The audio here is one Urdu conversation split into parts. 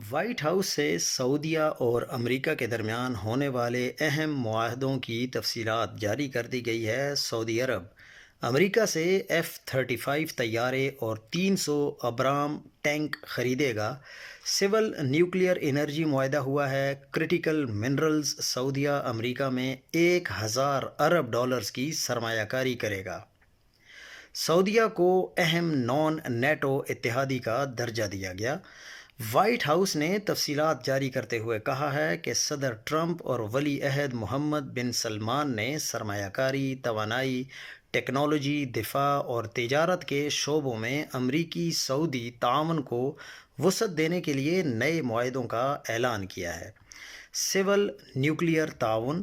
وائٹ ہاؤس سے سعودیہ اور امریکہ کے درمیان ہونے والے اہم معاہدوں کی تفصیلات جاری کر دی گئی ہے۔ سعودی عرب امریکہ سے F-35 طیارے اور 300 ابرام ٹینک خریدے گا۔ سول نیوکلیئر انرجی معاہدہ ہوا ہے۔ کرٹیکل منرلز سعودیہ امریکہ میں 1000 ارب ڈالرز کی سرمایہ کاری کرے گا۔ سعودیہ کو اہم نان نیٹو اتحادی کا درجہ دیا گیا۔ وائٹ ہاؤس نے تفصیلات جاری کرتے ہوئے کہا ہے کہ صدر ٹرمپ اور ولی عہد محمد بن سلمان نے سرمایہ کاری، توانائی، ٹیکنالوجی، دفاع اور تجارت کے شعبوں میں امریکی سعودی تعاون کو وسعت دینے کے لیے نئے معاہدوں کا اعلان کیا ہے۔ سول نیوکلیئر تعاون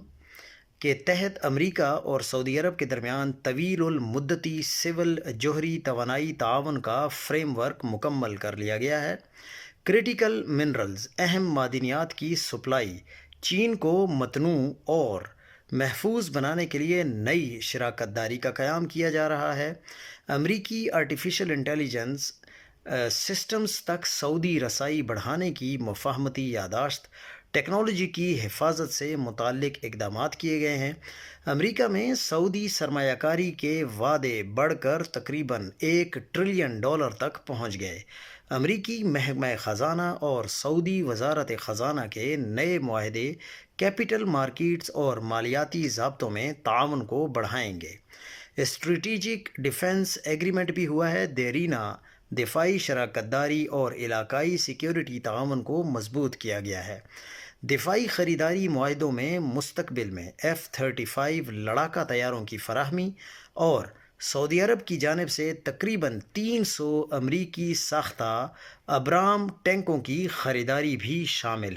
کے تحت امریکہ اور سعودی عرب کے درمیان طویل المدتی سول جوہری توانائی تعاون کا فریم ورک مکمل کر لیا گیا ہے۔ کرٹیکل منرلز اہم معدنیات کی سپلائی چین کو متنوع اور محفوظ بنانے کے لیے نئی شراکت داری کا قیام کیا جا رہا ہے۔ امریکی آرٹیفیشل انٹیلیجنس سسٹمز تک سعودی رسائی بڑھانے کی مفاہمتی یادداشت، ٹیکنالوجی کی حفاظت سے متعلق اقدامات کیے گئے ہیں۔ امریکہ میں سعودی سرمایہ کاری کے وعدے بڑھ کر تقریباً $1 ٹریلین تک پہنچ گئے۔ امریکی محکمہ خزانہ اور سعودی وزارت خزانہ کے نئے معاہدے کیپٹل مارکیٹس اور مالیاتی ضابطوں میں تعاون کو بڑھائیں گے۔ اسٹریٹجک ڈیفنس ایگریمنٹ بھی ہوا ہے۔ دیرینہ دفاعی شراکت داری اور علاقائی سیکیورٹی تعاون کو مضبوط کیا گیا ہے۔ دفاعی خریداری معاہدوں میں مستقبل میں F-35 لڑاکا طیاروں کی فراہمی اور سعودی عرب کی جانب سے تقریباً 300 امریکی ساختہ ابرام ٹینکوں کی خریداری بھی شامل ہے۔